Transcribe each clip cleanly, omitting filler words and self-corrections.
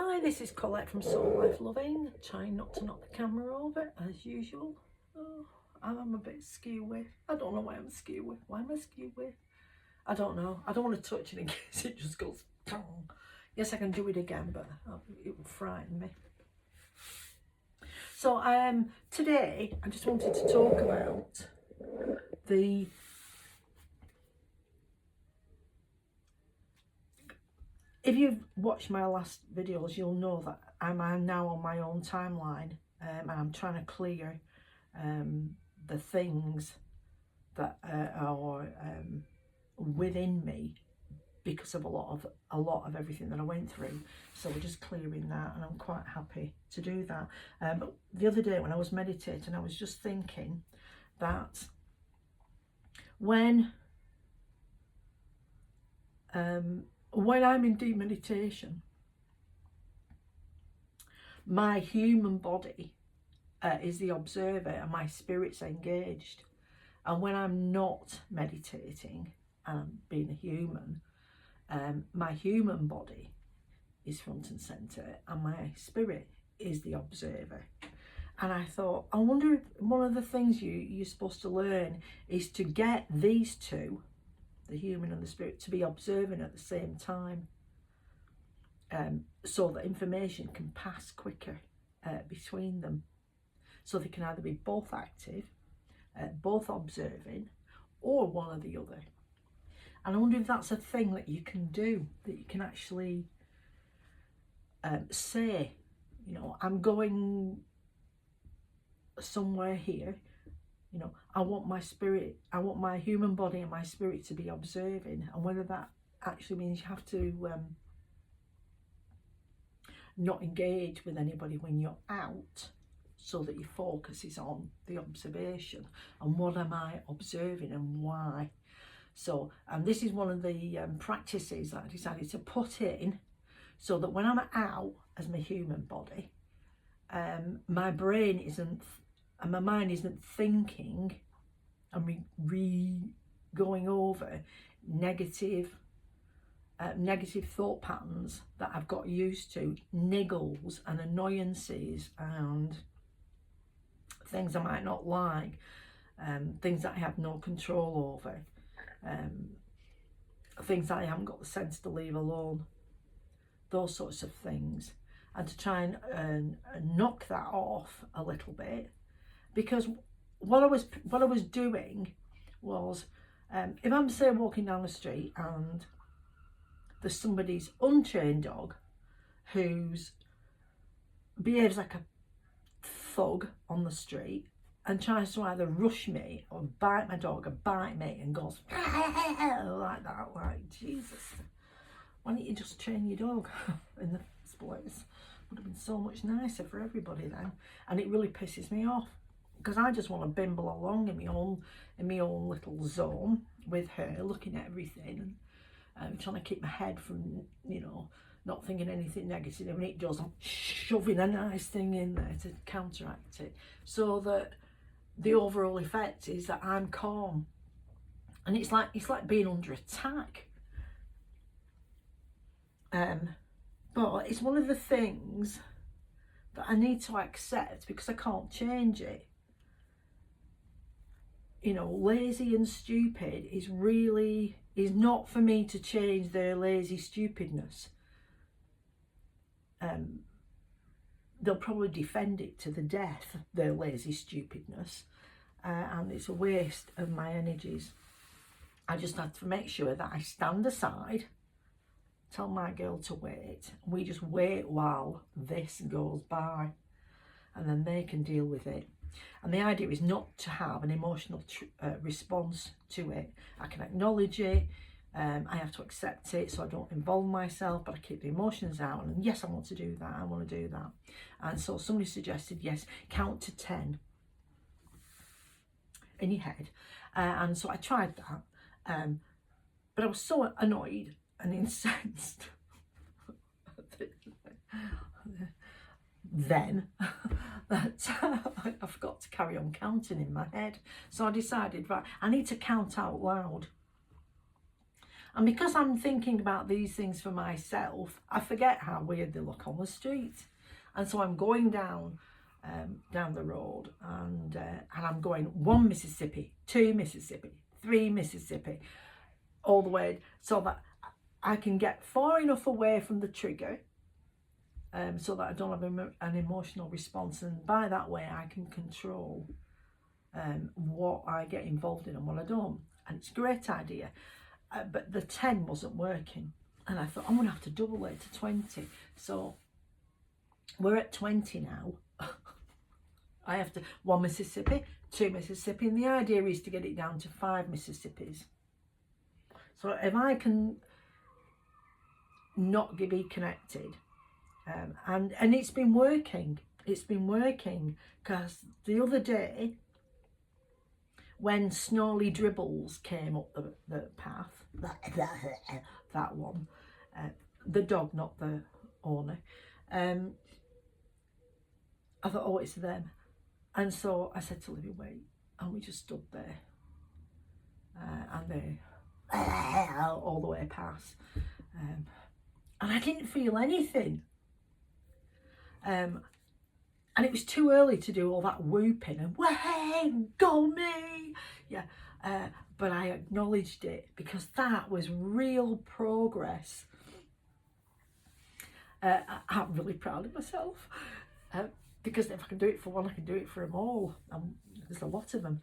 Hi, this is Colette from Soul Life Loving, trying not to knock the camera over as usual. Oh, I'm a bit skewy. I don't know why I'm skewy. Why am I skewy? I don't know. I don't want to touch it in case it just goes tong. Yes, I can do it again, but it would frighten me. So today I just wanted to talk about the if you've watched my last videos, you'll know that I'm now on my own timeline, and I'm trying to clear the things that are within me because of a lot of everything that I went through. So we're just clearing that, and I'm quite happy to do that. But the other day when I was meditating, I was just thinking that when I'm in deep meditation, my human body is the observer and my spirit's engaged. And when I'm not meditating and I'm being a human, my human body is front and centre and my spirit is the observer. And I thought, I wonder if one of the things you're supposed to learn is to get these two, the human and the spirit, to be observing at the same time, so that information can pass quicker between them. So they can either be both active, both observing, or one or the other. And I wonder if that's a thing that you can do, that you can actually say, you know, I'm going somewhere here, you know, I want my human body and my spirit to be observing, and whether that actually means you have to not engage with anybody when you're out, so that your focus is on the observation and what am I observing and why. So, and this is one of the practices that I decided to put in, so that when I'm out as my human body, my brain isn't and my mind isn't thinking and going over negative thought patterns that I've got used to, niggles and annoyances and things I might not like, things that I have no control over, things that I haven't got the sense to leave alone, those sorts of things, and to try and knock that off a little bit. Because what I was doing was, if I'm, say, walking down the street and there's somebody's untrained dog who's behaves like a thug on the street and tries to either rush me or bite my dog or bite me and goes like that, like, Jesus, why don't you just train your dog in the first place? Would have been so much nicer for everybody then. And it really pisses me off, because I just want to bimble along in my own little zone with her, looking at everything and trying to keep my head from, you know, not thinking anything negative. And it does, I'm shoving a nice thing in there to counteract it, so that the overall effect is that I'm calm. And it's like being under attack. But it's one of the things that I need to accept, because I can't change it. You know, lazy and stupid is not for me to change their lazy stupidness. They'll probably defend it to the death, their lazy stupidness, and it's a waste of my energies. I just have to make sure that I stand aside, tell my girl to wait, and we just wait while this goes by, and then they can deal with it. And the idea is not to have an emotional response to it. I can acknowledge it, I have to accept it, so I don't involve myself, but I keep the emotions out. And yes, I want to do that, I want to do that. And so somebody suggested, yes, count to 10 in your head. And so I tried that, but I was so annoyed and incensed then that I forgot to carry on counting in my head. So I decided, right, I need to count out loud. And because I'm thinking about these things for myself, I forget how weird they look on the street. And so I'm going down the road, and I'm going 1 Mississippi, 2 Mississippi, 3 Mississippi, all the way, so that I can get far enough away from the trigger, so that I don't have an emotional response, and by that way I can control what I get involved in and what I don't. And it's a great idea, but the 10 wasn't working, and I thought I'm gonna have to double it to 20. So we're at 20 now. I have to 1 Mississippi, 2 Mississippi, and the idea is to get it down to 5 Mississippis. So if I can not be connected, and it's been working. It's been working, because the other day, when Snarly Dribbles came up the path, that one, the dog, not the owner, I thought, oh, it's them. And so I said to Libby, wait, and we just stood there, and they all the way past, and I didn't feel anything, and it was too early to do all that whooping and way, go me, yeah, but I acknowledged it, because that was real progress. I'm really proud of myself, because if I can do it for one, I can do it for them all. There's a lot of them,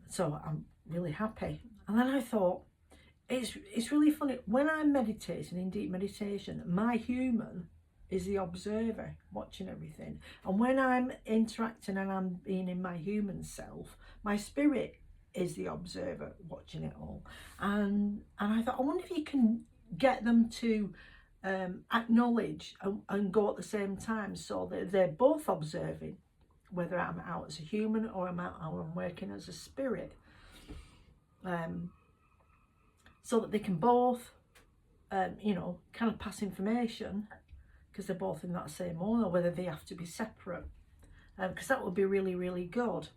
so I'm really happy. And then I thought, it's really funny, when I'm meditating in deep meditation, my human is the observer watching everything, and when I'm interacting and I'm being in my human self, my spirit is the observer watching it all. And I thought, I wonder if you can get them to acknowledge and go at the same time, so that they're both observing, whether I'm out as a human or I'm working as a spirit, so that they can both you know, kind of pass information, because they're both in that same order, whether they have to be separate, because that would be really, really good.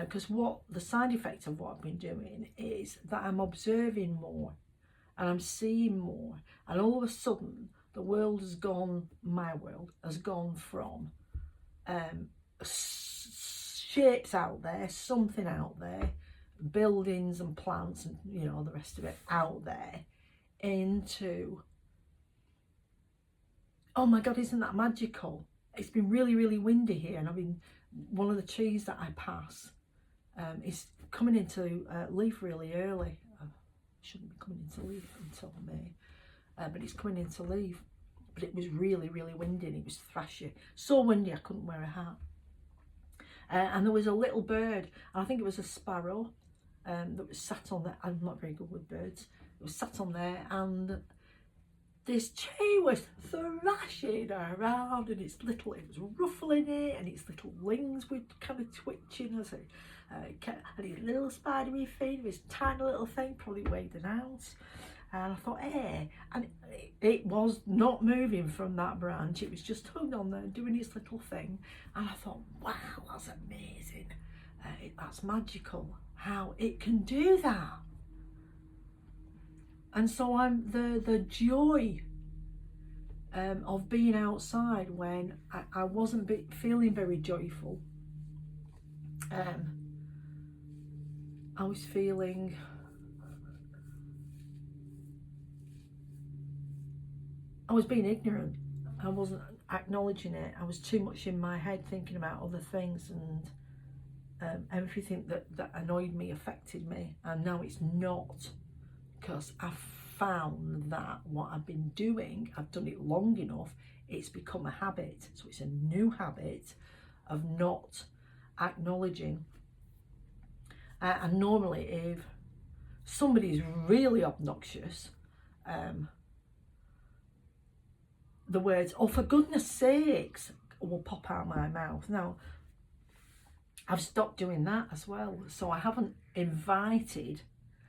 Because what the side effect of what I've been doing is that I'm observing more, and I'm seeing more, and all of a sudden the world has gone, my world has gone from shapes out there, something out there, buildings and plants and, you know, the rest of it out there, into, oh my God, isn't that magical? It's been really, really windy here, and one of the trees that I pass is coming into leaf really early. Shouldn't be coming into leaf until May, but it's coming into leaf. But it was really, really windy, and it was thrashy, so windy I couldn't wear a hat. And there was a little bird, I think it was a sparrow, that was sat on there. I'm not very good with birds. It was sat on there, and this tree was thrashing around, and it was ruffling it, and its little wings were kind of twitching as it, and his little spidery feet, his tiny little thing, probably weighed an ounce. And I thought, and it was not moving from that branch. It was just hung on there doing its little thing. And I thought, wow, that's amazing. That's magical how it can do that. And so I'm the joy of being outside when I wasn't feeling very joyful. I was feeling I was being ignorant. I wasn't acknowledging it. I was too much in my head thinking about other things, and everything that annoyed me affected me. And now it's not, because I've found that what I've been doing, I've done it long enough, it's become a habit. So it's a new habit of not acknowledging. And normally if somebody's really obnoxious, the words, oh, for goodness sakes, will pop out my mouth. Now, I've stopped doing that as well. So I haven't invited,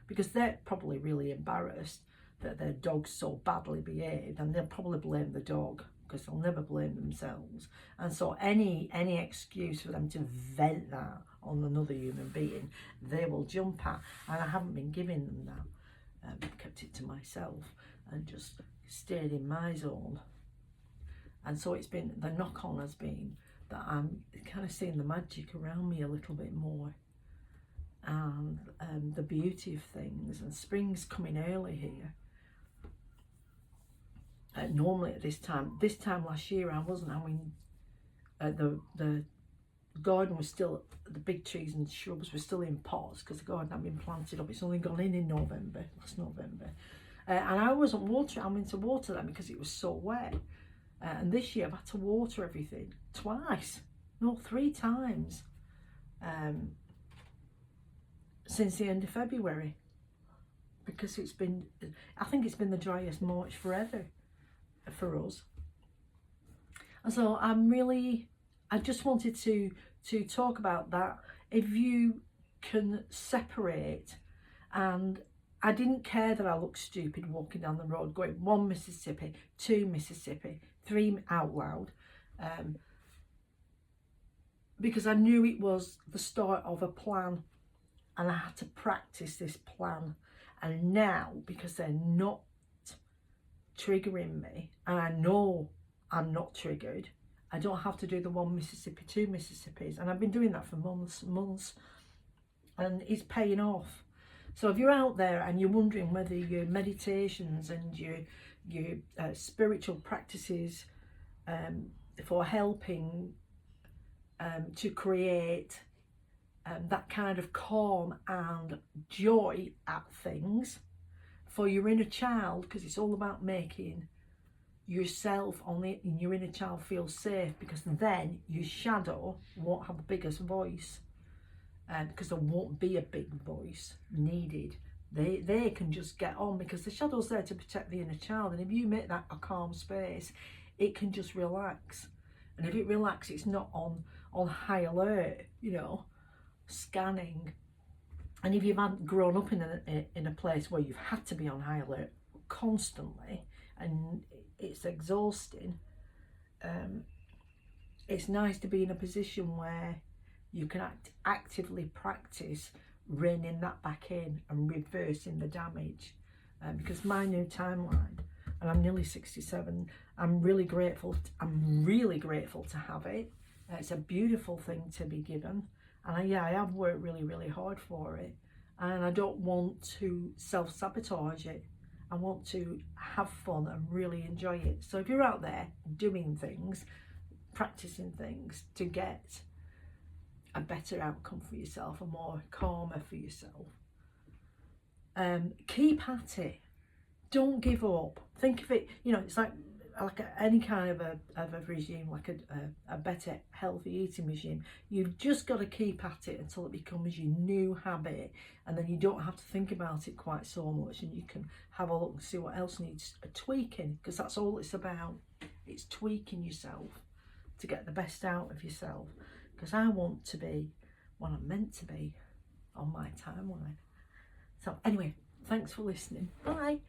because they're probably really embarrassed that their dog's so badly behaved, and they'll probably blame the dog, because they'll never blame themselves. And so any excuse for them to vent that on another human being, they will jump at, and I haven't been giving them that. kept it to myself and just stayed in my zone. And so it's been, the knock on has been that I'm kind of seeing the magic around me a little bit more, and the beauty of things. And spring's coming early here. Normally at this time last year I wasn't. I mean, the garden was still, the big trees and shrubs were still in pots because the garden had been planted up. It's only gone in November, last November. And I wasn't watering. I mean, to water them because it was so wet. And this year I've had to water everything twice, no, 3 times, since the end of February, because it's been, I think it's been the driest March forever for us. And so I just wanted to talk about that. If you can separate, and I didn't care that I looked stupid walking down the road going 1 Mississippi, 2 Mississippi, 3 out loud, because I knew it was the start of a plan and I had to practice this plan. And now, because they're not triggering me and I know I'm not triggered, I don't have to do the 1 Mississippi, 2 Mississippis, and I've been doing that for months, and it's paying off. So if you're out there and you're wondering whether your meditations and your spiritual practices for helping to create that kind of calm and joy at things for your inner child, because it's all about making yourself and your inner child feel safe, because then your shadow won't have the biggest voice, because there won't be a big voice needed. They can just get on, because the shadow's there to protect the inner child. And if you make that a calm space, it can just relax. And if it relaxes, it's not on high alert, you know, scanning. And if you've grown up in a place where you've had to be on high alert constantly and it's exhausting, it's nice to be in a position where you can actively practice reining that back in and reversing the damage. Because my new timeline, and I'm nearly 67, I'm really grateful to have it. It's a beautiful thing to be given, and I have worked really hard for it, and I don't want to self-sabotage it. I want to have fun and really enjoy it. So if you're out there doing things, practicing things to get a better outcome for yourself, a more calmer for yourself, keep at it. Don't give up. Think of it, you know, it's like any kind of a regime, like a better healthy eating regime. You've just got to keep at it until it becomes your new habit, and then you don't have to think about it quite so much, and you can have a look and see what else needs tweaking, because that's all it's about. It's tweaking yourself to get the best out of yourself, because I want to be what I'm meant to be on my timeline. So anyway, thanks for listening. Bye.